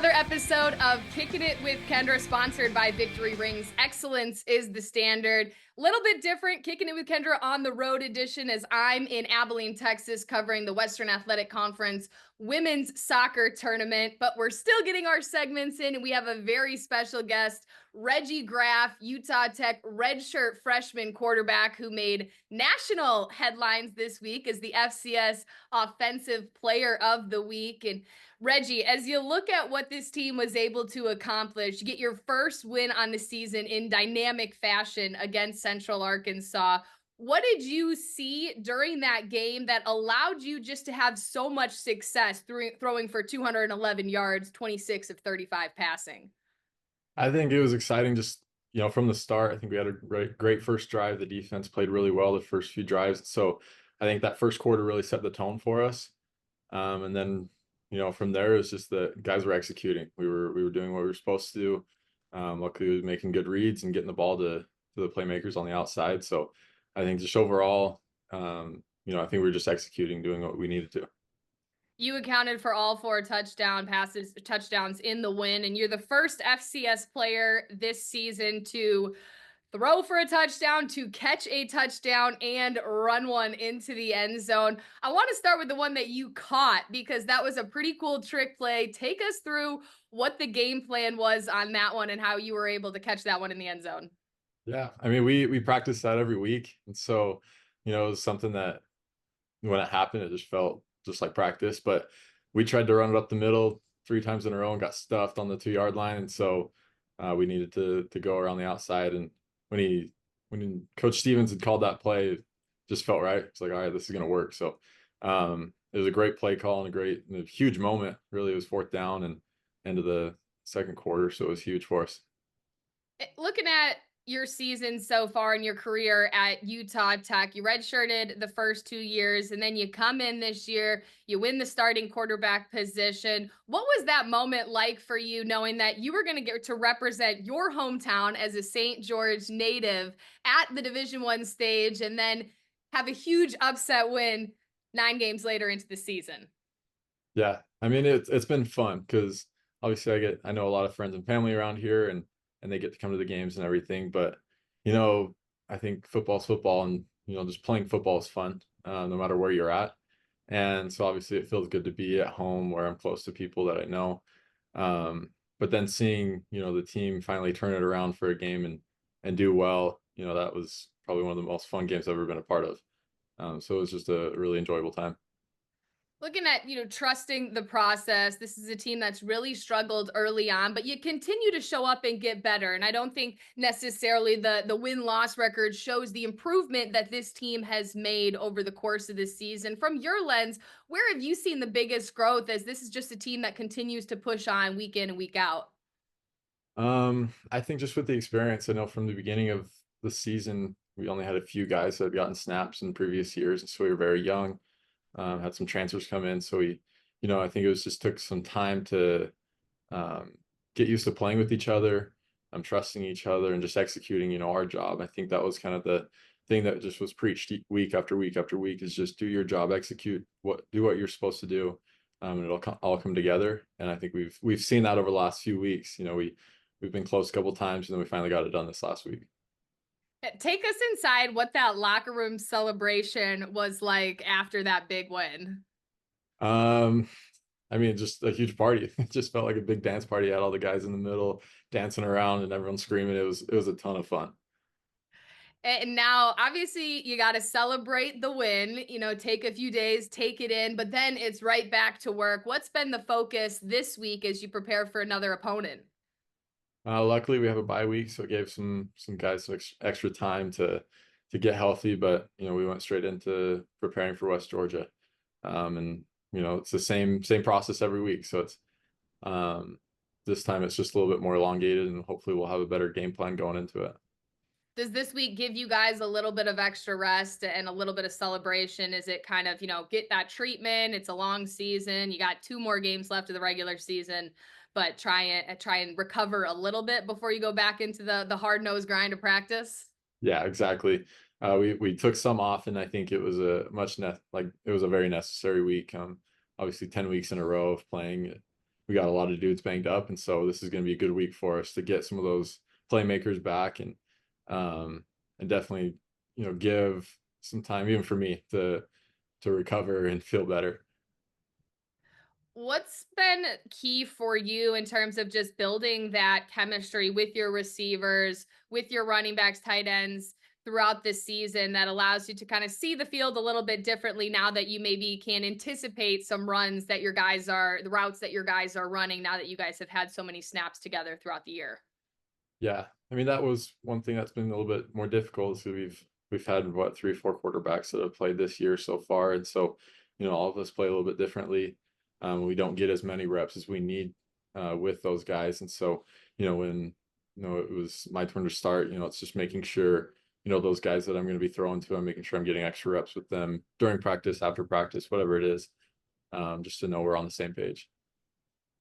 another episode of Kickin' It with Kendra, sponsored by Victory Rings. Excellence is the standard. Little bit different, Kickin' It with Kendra on the road edition, as I'm in Abilene, Texas, covering the Western Athletic Conference women's soccer tournament. But we're still getting our segments in, and we have a very special guest, Reggie Graff, Utah Tech redshirt freshman quarterback who made national headlines this week as the FCS Offensive Player of the Week. And Reggie, as you look at what this team was able to accomplish, you get your first win on the season in dynamic fashion against Central Arkansas. What did you see during that game that allowed you just to have so much success throwing for 211 yards, 26 of 35 passing? I think it was exciting just, from the start. I think we had a great first drive. The defense played really well the first few drives. So I think that first quarter really set the tone for us. And then, from there, it's just the guys were executing. We were doing what we were supposed to do. Luckily, we were making good reads and getting the ball to the playmakers on the outside. So I think just overall, I think we were just executing, doing what we needed to. You accounted for all four touchdowns in the win, and you're the first FCS player this season to throw for a touchdown, to catch a touchdown, and run one into the end zone. I want to start with the one that you caught because that was a pretty cool trick play. Take us through what the game plan was on that one and how you were able to catch that one in the end zone. Yeah, I mean, we practice that every week, and so it was something that when it happened, it just felt just like practice. But we tried to run it up the middle 3 times in a row and got stuffed on the 2-yard line, and so we needed to go around the outside. And when Coach Stevens had called that play, it just felt right. It's like, all right, this is going to work. So it was a great play call and a huge moment. Really, it was 4th down and end of the second quarter, so it was huge for us. Looking at your season so far in your career at Utah Tech, you redshirted the first 2 years, and then you come in this year, you win the starting quarterback position. What was that moment like for you, knowing that you were going to get to represent your hometown as a St. George native at the Division I stage, and then have a huge upset win 9 games later into the season? Yeah, I mean, it's been fun because obviously I know a lot of friends and family around here, and they get to come to the games and everything. But I think football's football, and just playing football is fun, no matter where you're at. And so obviously it feels good to be at home where I'm close to people that I know. But then seeing the team finally turn it around for a game and do well, that was probably one of the most fun games I've ever been a part of. So it was just a really enjoyable time. Looking at, trusting the process, this is a team that's really struggled early on, but you continue to show up and get better. And I don't think necessarily the win-loss record shows the improvement that this team has made over the course of this season. From your lens, where have you seen the biggest growth, as this is just a team that continues to push on week in and week out? I think just with the experience, I know from the beginning of the season, we only had a few guys that had gotten snaps in previous years, and so we were very young. Had some transfers come in. So I think it was just took some time to get used to playing with each other, trusting each other, and just executing, our job. I think that was kind of the thing that just was preached week after week after week, is just do your job, do what you're supposed to do, and it'll all come together. And I think we've seen that over the last few weeks. We've been close a couple times, and then we finally got it done this last week. Take us inside what that locker room celebration was like after that big win. I mean, just a huge party. It just felt like a big dance party. Had all the guys in the middle dancing around and everyone screaming. It was a ton of fun. And now, obviously, you got to celebrate the win, take a few days, take it in, but then it's right back to work. What's been the focus this week as you prepare for another opponent? Luckily, we have a bye week, so it gave some guys some extra time to get healthy. But we went straight into preparing for West Georgia, and it's the same process every week. So it's this time it's just a little bit more elongated, and hopefully we'll have a better game plan going into it. Does this week give you guys a little bit of extra rest and a little bit of celebration? Is it kind of, get that treatment? It's a long season. You got 2 more games left of the regular season, but try and recover a little bit before you go back into the hard-nosed grind of practice? Yeah, exactly. We took some off, and I think it was it was a very necessary week. Obviously 10 weeks in a row of playing, we got a lot of dudes banged up, and so this is going to be a good week for us to get some of those playmakers back, um, and definitely, give some time even for me to recover and feel better. What's been key for you in terms of just building that chemistry with your receivers, with your running backs, tight ends throughout this season that allows you to kind of see the field a little bit differently now that you maybe can anticipate some runs that the routes that your guys are running now that you guys have had so many snaps together throughout the year? Yeah, I mean that was one thing that's been a little bit more difficult. So we've had what 3 or 4 quarterbacks that have played this year so far, and so all of us play a little bit differently. We don't get as many reps as we need with those guys, and so when it was my turn to start, it's just making sure those guys that I'm going to be throwing to, I'm making sure I'm getting extra reps with them during practice, after practice, whatever it is, just to know we're on the same page.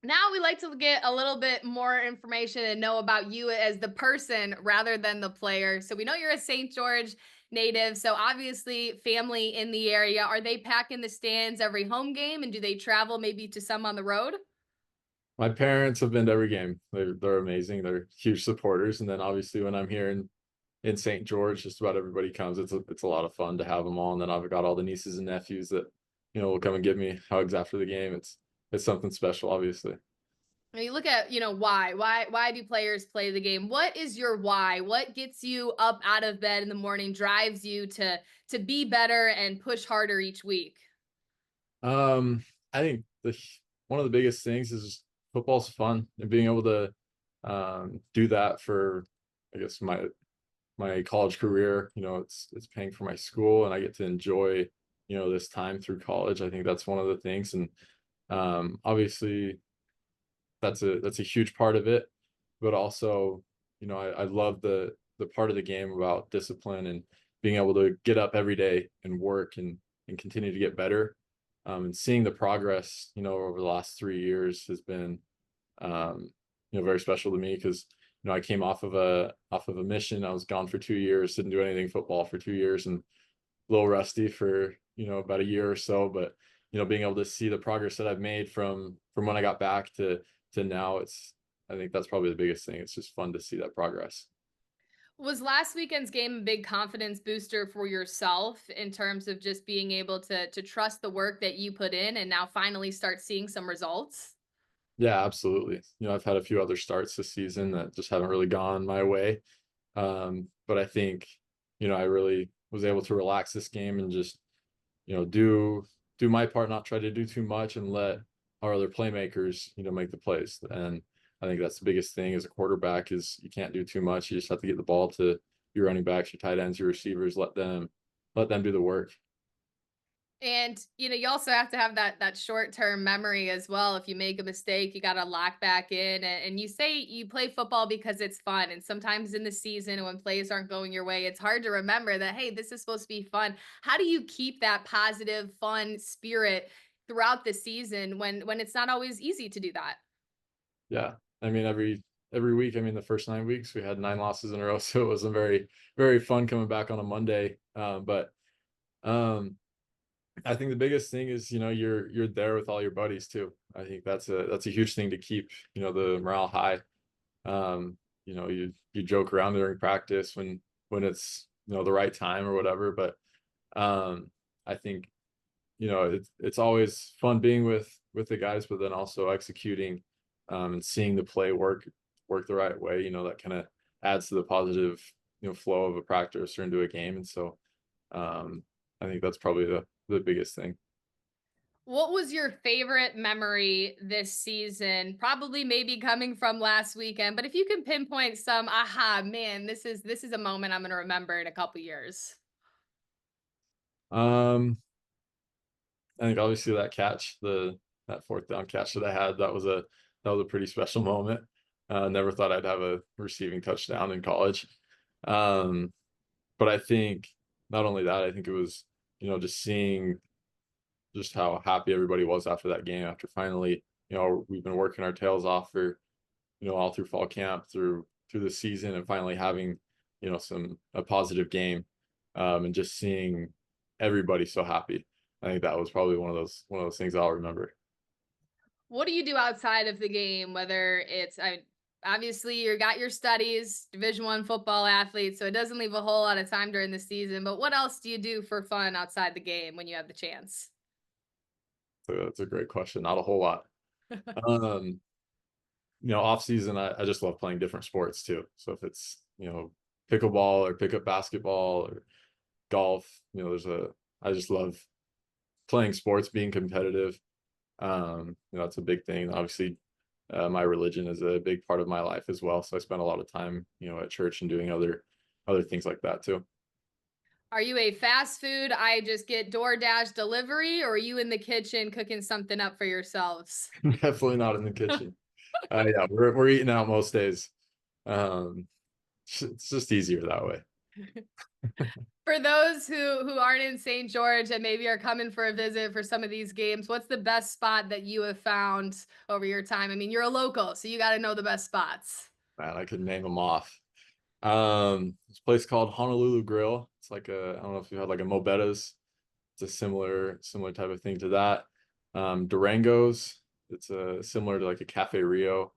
Now we like to get a little bit more information and know about you as the person rather than the player. So we know you're a St. George native. So obviously, family in the area. Are they packing the stands every home game, and do they travel maybe to some on the road? My parents have been to every game. They're amazing. They're huge supporters. And then obviously when I'm here in St. George, just about everybody comes. It's a lot of fun to have them all. And then I've got all the nieces and nephews that will come and give me hugs after the game. It's something special, obviously. When you look at, why do players play the game? What is your why? What gets you up out of bed in the morning, drives you to be better and push harder each week? I think the one of the biggest things is just football's fun, and being able to do that for, I guess, my college career. It's paying for my school, and I get to enjoy this time through college. I think that's one of the things, and obviously that's a huge part of it. But also, I love the part of the game about discipline and being able to get up every day and work and continue to get better. And seeing the progress over the last 3 years has been very special to me, because I came off of a mission. I was gone for 2 years, didn't do anything football for 2 years, and a little rusty for about a year or so. But being able to see the progress that I've made from when I got back to now, I think that's probably the biggest thing. It's just fun to see that progress. Was last weekend's game a big confidence booster for yourself in terms of just being able to trust the work that you put in and now finally start seeing some results? Yeah, absolutely. I've had a few other starts this season that just haven't really gone my way. But I think, I really was able to relax this game and just, do my part, not try to do too much, and let our other playmakers, make the plays. And I think that's the biggest thing as a quarterback, is you can't do too much. You just have to get the ball to your running backs, your tight ends, your receivers, let them do the work. And you also have to have that short-term memory as well. If you make a mistake, you got to lock back in. And you say you play football because it's fun. And sometimes in the season when plays aren't going your way, it's hard to remember that, hey, this is supposed to be fun. How do you keep that positive, fun spirit throughout the season when it's not always easy to do that? Yeah. I mean, every week, I mean, the first 9 weeks we had 9 losses in a row, so it wasn't very, very fun coming back on a Monday. But um I think the biggest thing is, you're there with all your buddies too. I think that's a huge thing to keep, the morale high. You joke around during practice when it's the right time or whatever. But I think it's always fun being with the guys, but then also executing, and seeing the play work the right way. That kind of adds to the positive flow of a practice or into a game. And so I think that's probably the biggest thing. What was your favorite memory this season? Probably maybe coming from last weekend, but if you can pinpoint some, aha, man, this is a moment I'm going to remember in a couple years. Um, I think obviously that fourth down catch that I had, that was a pretty special moment. Never thought I'd have a receiving touchdown in college. Um, but I think not only that, I think it was just seeing just how happy everybody was after that game, after finally, we've been working our tails off for all through fall camp, through the season, and finally having a positive game, and just seeing everybody so happy. I think that was probably one of those things I'll remember. What do you do outside of the game? Whether it's obviously you got your studies, Division 1 football athlete, so it doesn't leave a whole lot of time during the season. But what else do you do for fun outside the game when you have the chance? So that's a great question. Not a whole lot. Um, off season, I just love playing different sports too. So if it's, pickleball or pickup basketball or golf, I just love playing sports, being competitive. That's a big thing. Obviously, my religion is a big part of my life as well. So I spend a lot of time, at church and doing other things like that too. Are you a fast food, I just get DoorDash delivery, or are you in the kitchen cooking something up for yourselves? Definitely not in the kitchen. Yeah, we're eating out most days. Um, it's just easier that way. For those who aren't in St. George and maybe are coming for a visit for some of these games, what's the best spot that you have found over your time? I mean, you're a local, so you got to know the best spots. Man, I could name them off. This place called Honolulu Grill. It's like I don't know if you had like a Mobetta's. It's a similar type of thing to that. Durango's. It's similar to like a Cafe Rio,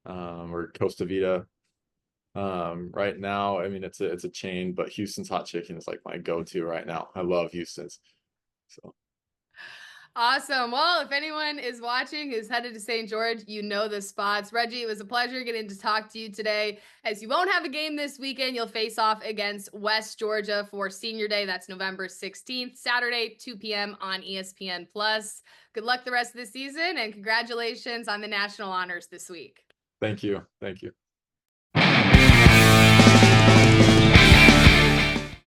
or Costa Vida. Right now, I mean it's a chain, but Houston's hot chicken is like my go-to right now. I love Houston's. So Awesome. Well, if anyone is watching who's headed to St. George, you know the spots. Reggie, it was a pleasure getting to talk to you today. As you won't have a game this weekend, you'll face off against West Georgia for Senior Day. That's November 16th, Saturday, 2 p.m. on ESPN Plus. Good luck the rest of the season and congratulations on the national honors this week. thank you. Thank you.